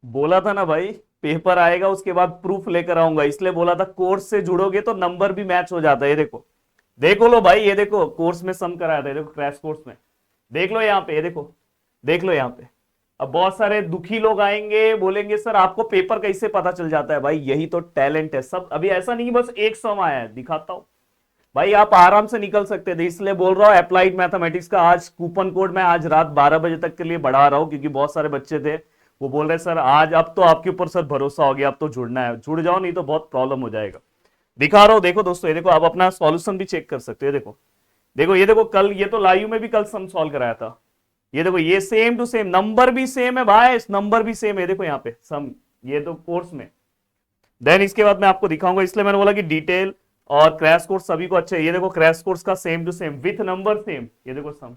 बोला था ना भाई, पेपर आएगा उसके बाद प्रूफ लेकर आऊंगा, इसलिए बोला था कोर्स से जुड़ोगे तो नंबर भी मैच हो जाता है। ये देखो, देखो लो भाई, ये देखो कोर्स में सम कराया था, ये देखो क्रैश कोर्स में, देख लो यहाँ पे, ये देखो, देख लो यहाँ पे। अब बहुत सारे दुखी लोग आएंगे, बोलेंगे सर आपको पेपर कैसे पता चल जाता है? भाई यही तो टैलेंट है सब। अभी ऐसा नहीं बस एक सम आया है, दिखाता हूं भाई, आप आराम से निकल सकते थे, इसलिए बोल रहा हूं अप्लाइड मैथमेटिक्स का आज कूपन कोड मैं आज रात 12 बजे तक के लिए बढ़ा रहा हूं, क्योंकि बहुत सारे बच्चे थे वो बोल रहे सर आज, अब तो आपके ऊपर सर भरोसा हो गया, अब तो जुड़ना है, जुड़ जाओ नहीं तो बहुत प्रॉब्लम हो जाएगा। दिखा रहा हूं, देखो दोस्तों, ये देखो, आप अपना सॉल्यूशन भी चेक कर सकते हो। ये देखो, देखो, ये देखो, कल ये तो लाइव में भी कल सम सॉल्व कराया था। ये देखो, ये सेम टू सेम, नंबर भी सेम है भाई, नंबर भी सेम है, देखो यहाँ पे सम, ये तो कोर्स में। देन इसके बाद मैं आपको दिखाऊंगा, इसलिए मैंने बोला कि डिटेल और क्रैश कोर्स सभी को अच्छे। ये देखो क्रैश कोर्स का same to same with number same, ये देखो सम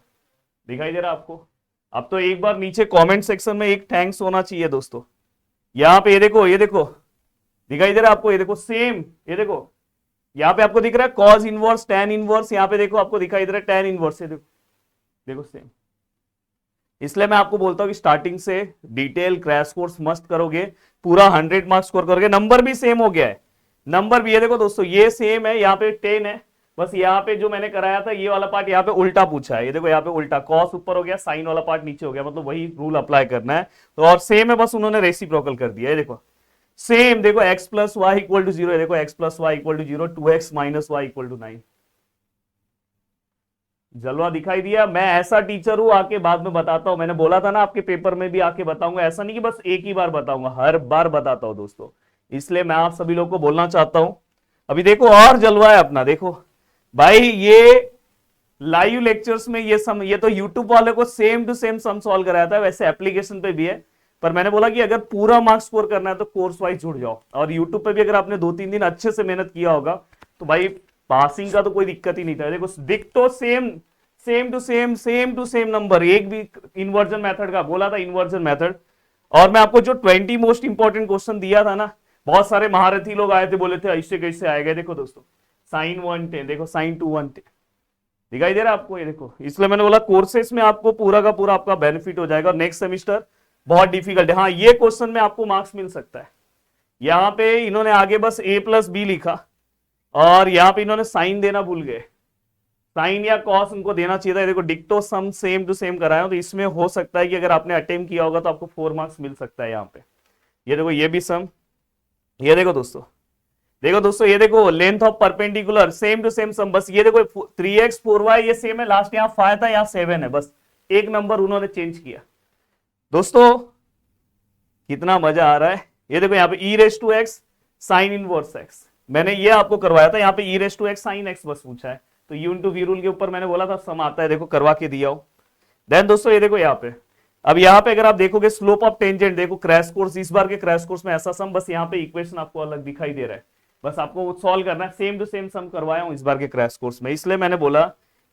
दिखाई दे रहा है आपको। अब तो एक बार नीचे कमेंट सेक्शन में एक थैंक्स होना चाहिए दोस्तों। यहाँ पे ये देखो, ये देखो, दिखाई दे रहा है आपको, ये देखो सेम, ये देखो यहाँ पे आपको दिख रहा है कॉज इनवर्स, टेन इनवर्स, यहाँ पे देखो आपको दिखाई दे रहा है टेन इनवर्स, ये देखो, देखो सेम। इसलिए मैं आपको बोलता हूं कि स्टार्टिंग से डिटेल क्रैश कोर्स मस्त करोगे, पूरा 100 मार्क्स स्कोर करोगे। नंबर भी सेम हो गया है, नंबर भी ये देखो दोस्तों, ये सेम है, यहाँ पे 10 है, बस यहाँ पे जो मैंने कराया था ये वाला पार्ट यहाँ पे उल्टा पूछा है। ये देखो यहाँ पे उल्टा, कॉस ऊपर हो गया, साइन वाला पार्ट नीचे हो गया, मतलब वही रूल अप्लाई करना है। तो और सेम है, बस उन्होंने रेसिप्रोकल कर दिया है। देखो सेम, देखो x plus y equal to zero, देखो x plus y equal to zero, 2x minus y equal to 9। जलवा दिखाई दिया। मैं ऐसा टीचर हूं, आके बाद में बताता हूं, मैंने बोला था ना आपके पेपर में भी आके बताऊंगा, ऐसा नहीं कि बस एक ही बार बताऊंगा, हर बार बताता हूं दोस्तों। इसलिए मैं आप सभी लोगों को बोलना चाहता हूं। अभी देखो और जलवा है अपना, देखो भाई, ये लाइव लेक्चर्स में ये सम, ये तो यूट्यूब वाले को same to same sum solve कराया था, वैसे एप्लीकेशन पे भी है, पर मैंने बोला कि अगर पूरा मार्क्स स्कोर करना है तो कोर्स वाइज जुड़ जाओ, और यूट्यूब पे भी अगर आपने 2-3 दिन अच्छे से मेहनत किया होगा तो भाई पासिंग का तो कोई दिक्कत ही नहीं था। देखो दिख तो same, same to same, same to same number, एक भी इन्वर्जन मेथड का बोला था, इन्वर्जन मेथड। और मैं आपको जो 20 मोस्ट इंपॉर्टेंट क्वेश्चन दिया था ना, बहुत सारे महारथी लोग आए थे, बोले थे ऐसे कैसे आएगा, देखो दोस्तों साइन 110, देखो साइन 2 110 दिखाई दे रहा है आपको, ये देखो। इसलिए मैंने बोला कोर्सेस में आपको पूरा का पूरा आपका बेनिफिट हो जाएगा, और नेक्स्ट सेमिस्टर बहुत डिफिकल्ट है। हाँ, ये क्वेश्चन में आपको मार्क्स मिल सकता है। यहां पे इन्होंने आगे बस a प्लस बी लिखा, और यहां पे इन्होंने साइन देना भूल गए, साइन या कॉस उनको देना चाहिए था। देखो डिक्टो सम सेम टू सेम कराया, तो इसमें हो सकता है कि अगर आपने अटेम्प्ट किया होगा तो आपको 4 मार्क्स मिल सकता है यहाँ पे। ये देखो ये भी सम, ये देखो दोस्तों, देखो दोस्तों, ये देखो length of perpendicular same to same sum, बस ये देखो 3x 4y ये सेम है, लास्ट यहाँ 5 था, यहाँ 7 है, बस एक नंबर उन्होंने चेंज किया। दोस्तों कितना मजा आ रहा है। ये देखो यहाँ पे e raise to x sine inverse x, मैंने ये आपको करवाया था, यहाँ पे e raise to x sine x बस पूछा है, तो यू इंटू वी रूल के ऊपर मैंने बोला था सम आता है, देखो करवा के दिया हो। देन दोस्तों ये देखो यहाँ पे, अब यहाँ पे अगर आप देखोगे स्लोप ऑफ टेंजेंट, देखो क्रैश कोर्स, इस बार के क्रैश कोर्स में ऐसा सम, बस यहाँ पे इक्वेशन आपको अलग दिखाई दे रहा है, बस आपको सॉल्व करना है। सेम टू सेम सम करवाया हूं इस बार के क्रैश कोर्स में, इसलिए मैंने बोला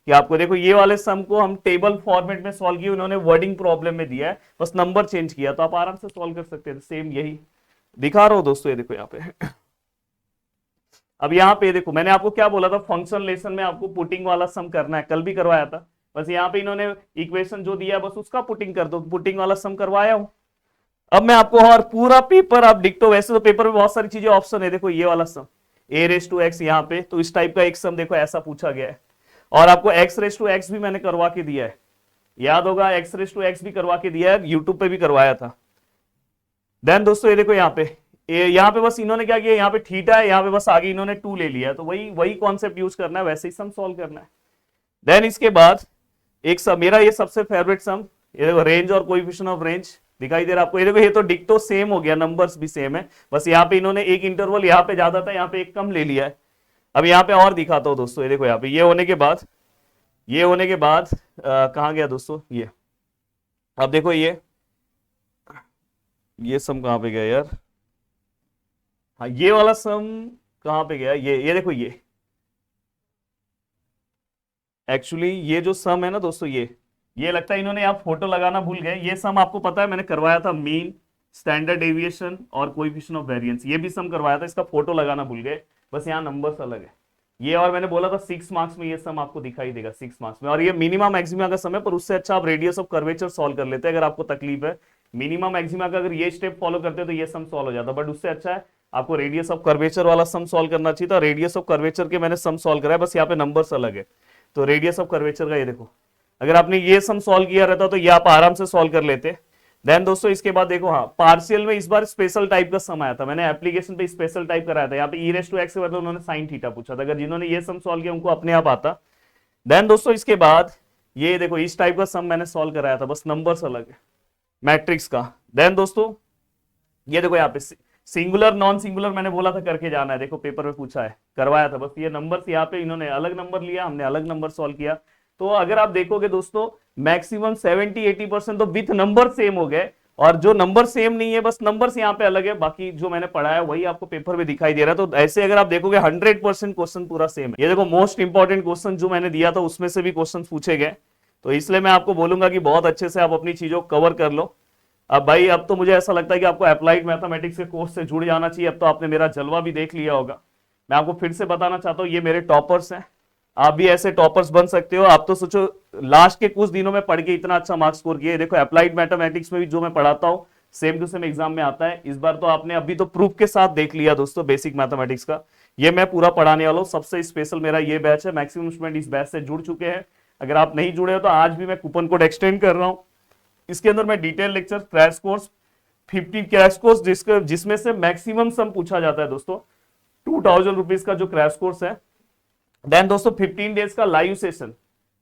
कि आपको देखो ये वाले सम को हम टेबल फॉर्मेट में सॉल्व किए, उन्होंने वर्डिंग प्रॉब्लम में दिया है, बस नंबर चेंज किया, तो आप आराम से सॉल्व कर सकते हैं। सेम यही दिखा रहा हूं दोस्तों, ये देखो यहाँ पे। अब यहाँ पे देखो मैंने आपको क्या बोला था, फंक्शन लेसन में आपको पुटिंग वाला सम करना है, कल भी करवाया था, बस यहाँ पे इन्होंने इक्वेशन जो दिया बस उसका पुटिंग कर दो, पुटिंग वाला सम करवाया हूं। अब मैं आपको और पूरा पेपर आप डिक्टो, वैसे तो पेपर में बहुत सारी चीजें ऑप्शन है, देखो ये वाला सम ए रेस टू एक्स, यहाँ पे तो इस टाइप का एक सम देखो ऐसा पूछा गया है, और आपको एक्स रेस टू एक्स भी मैंने करवा के दिया है, याद होगा एक्स रेस टू एक्स भी करवा के दिया है, यूट्यूब पे भी करवाया था। देन दोस्तों ये देखो यहाँ पे बस इन्होंने क्या किया, यहाँ पे थीटा है, यहाँ पे बस आगे इन्होंने 2 ले लिया है, तो वही वही कॉन्सेप्ट यूज करना है, वैसे ही सम सॉल्व करना है। देन इसके बाद एक सम, मेरा ये सबसे फेवरेट सम, ये देखो रेंज और कोएफिशिएंट ऑफ रेंज दिखाई दे रहा है आपको, ये देखो ये तो डिक्टो सेम हो गया, नंबर्स भी सेम है, बस यहाँ पे इन्होंने एक इंटरवल यहाँ पे ज्यादा था, यहाँ पे एक कम ले लिया है। अब यहाँ पे और दिखाता हूँ दोस्तों, ये देखो यहाँ पे ये होने के बाद, ये होने के बाद कहाँ गया दोस्तों ये, अब देखो ये सम कहाँ पे गया यार, हाँ ये वाला सम कहाँ पे गया, ये देखो एक्चुअली ये जो सम है ना दोस्तों, ये लगता है इन्होंने यहाँ फोटो लगाना भूल गए। ये सम आपको पता है मैंने करवाया था, मीन स्टैंडर्ड डेविएशन और कोएफिशिएंट ऑफ वेरिएंस, ये भी सम करवाया था, इसका फोटो लगाना भूल गए, बस यहाँ नंबर्स अलग है ये, और मैंने बोला था 6 मार्क्स में ये सम आपको दिखाई देगा, 6 मार्क्स में, और ये मिनिमम मैक्सिमम का सम है, पर उससे अच्छा आप रेडियस ऑफ कर्वेचर सॉल्व कर लेते हैं अगर आपको तकलीफ है, मिनिमम मैक्सिमा का अगर ये स्टेप फॉलो करते हो तो ये सम सॉल्व हो जाता, बट उससे अच्छा है आपको रेडियस ऑफ कर्वेचर वाला सम सॉल्व करना चाहिए था। रेडियस ऑफ कर्वेचर के मैंने सम सॉल्व कराया, बस यहाँ पे नंबर्स अलग है। तो रेडियस ऑफ कर्वेचर का ये देखो, अगर आपने ये सम सॉल्व किया रहता तो ये आप आराम से सॉल्व कर लेते। देन दोस्तों इसके बाद देखो, हाँ पार्शियल में इस बार स्पेशल टाइप का सम आया था, मैंने एप्लीकेशन पे स्पेशल टाइप कराया था। यहाँ पे e⁻x के बदले उन्होंने साइन थीटा पूछा था, अगर जिन्होंने ये सम सॉल्व किया उनको अपने आप आता। देन दोस्तों इसके बाद ये देखो इस टाइप का सम मैंने सॉल्व कराया था, बस नंबर्स अलग है मैट्रिक्स का। देन दोस्तों ये देखो यहाँ पे सिंगुलर नॉन सिंगुलर मैंने बोला था करके जाना है, देखो पेपर में पूछा है, करवाया था। बस ये नंबर्स यहाँ पे इन्होंने अलग नंबर लिया, हमने अलग नंबर सॉल्व किया। तो अगर आप देखोगे दोस्तों मैक्सिमम 70-80% तो विथ नंबर सेम हो गए, और जो नंबर सेम नहीं है बस नंबर्स यहाँ पे अलग है, बाकी जो मैंने पढ़ाया वही आपको पेपर में दिखाई दे रहा है। तो ऐसे अगर आप देखोगे 100% क्वेश्चन पूरा सेम है। ये देखो मोस्ट इंपॉर्टेंट क्वेश्चन जो मैंने दिया था उसमें से भी क्वेश्चन पूछे गए, तो इसलिए मैं आपको बोलूंगा कि बहुत अच्छे से आप अपनी चीजों को कवर कर लो। अब भाई अब तो मुझे ऐसा लगता है कि आपको अप्लाइड मैथमेटिक्स के कोर्स से जुड़ जाना चाहिए। अब तो आपने मेरा जलवा भी देख लिया होगा। मैं आपको फिर से बताना चाहता हूँ, ये मेरे टॉपर्स हैं, आप भी ऐसे टॉपर्स बन सकते हो। आप तो सोचो लास्ट के कुछ दिनों में पढ़ के इतना अच्छा मार्क्स स्कोर किया। देखो अप्लाइड मैथमेटिक्स में भी जो मैं पढ़ाता हूँ सेम टू सेम एग्जाम में आता है। इस बार तो आपने अभी तो प्रूफ के साथ देख लिया दोस्तों बेसिक मैथमेटिक्स का, ये मैं पूरा पढ़ाने वाला हूँ। सबसे स्पेशल मेरा ये बैच है, मैक्सिमम स्टूडेंट इस बैच से जुड़ चुके हैं। अगर आप नहीं जुड़े हो तो आज भी मैं कूपन कोड एक्सटेंड कर रहा हूँ। इसके अंदर मैं detail lecture crash course 50 crash course जिसमें से मैक्सिमम सम पूछा जाता है दोस्तों, 2000 रुपीज का जो क्रैश कोर्स है। देन दोस्तों 15 डेज का लाइव सेशन,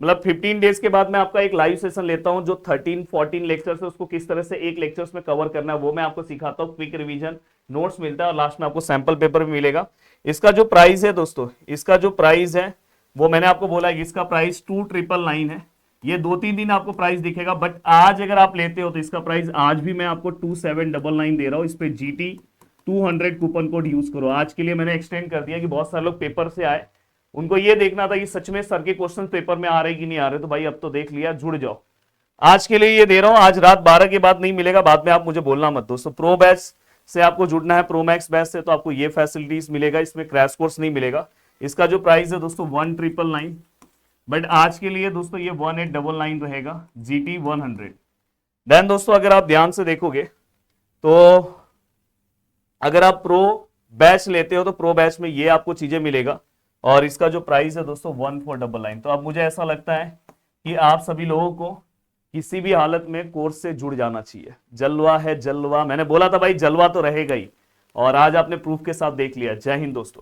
मतलब 15 डेज के बाद मैं आपका एक लाइव सेशन लेता हूं जो 13-14 लेक्चर्स है, उसको किस तरह से एक लेक्चर्स में कवर करना है वो मैं आपको सिखाता हूं। क्विक रिवीजन नोट्स मिलता है और लास्ट में आपको सैंपल पेपर भी मिलेगा। इसका जो प्राइस है दोस्तों, इसका जो प्राइस है वो मैंने आपको बोला है, इसका प्राइस 2999 है। ये 2-3 दिन आपको प्राइस दिखेगा, बट आज अगर आप लेते हो तो इसका प्राइस आज भी मैं आपको 2799 दे रहा हूं। इस पे GT 200 कूपन कोड यूज करो। आज के लिए मैंने एक्सटेंड कर दिया कि बहुत सारे लोग पेपर से आए, उनको ये देखना था कि सच में सर के क्वेश्चन पेपर में आ रहे कि नहीं आ रहे, तो भाई अब तो देख लिया, जुड़ जाओ। आज के लिए ये दे रहा हूं, आज रात 12 के बाद नहीं मिलेगा, बाद में आप मुझे बोलना मत दोस्तों। प्रो बैच से आपको जुड़ना है, प्रो मैक्स बैच से, तो आपको ये फैसिलिटीज मिलेगा, इसमें क्रैश कोर्स नहीं मिलेगा। इसका जो प्राइस है दोस्तों 1999, बट आज के लिए दोस्तों ये 1899 रहेगा, GT 100। देन दोस्तों अगर आप ध्यान से देखोगे तो अगर आप प्रो बैच लेते हो तो प्रो बैच में ये आपको चीजें मिलेगा, और इसका जो प्राइस है दोस्तों 1499। तो अब मुझे ऐसा लगता है कि आप सभी लोगों को किसी भी हालत में कोर्स से जुड़ जाना चाहिए। जलवा है जलवा, मैंने बोला था भाई जलवा तो रहेगा ही, और आज आपने प्रूफ के साथ देख लिया। जय हिंद दोस्तों।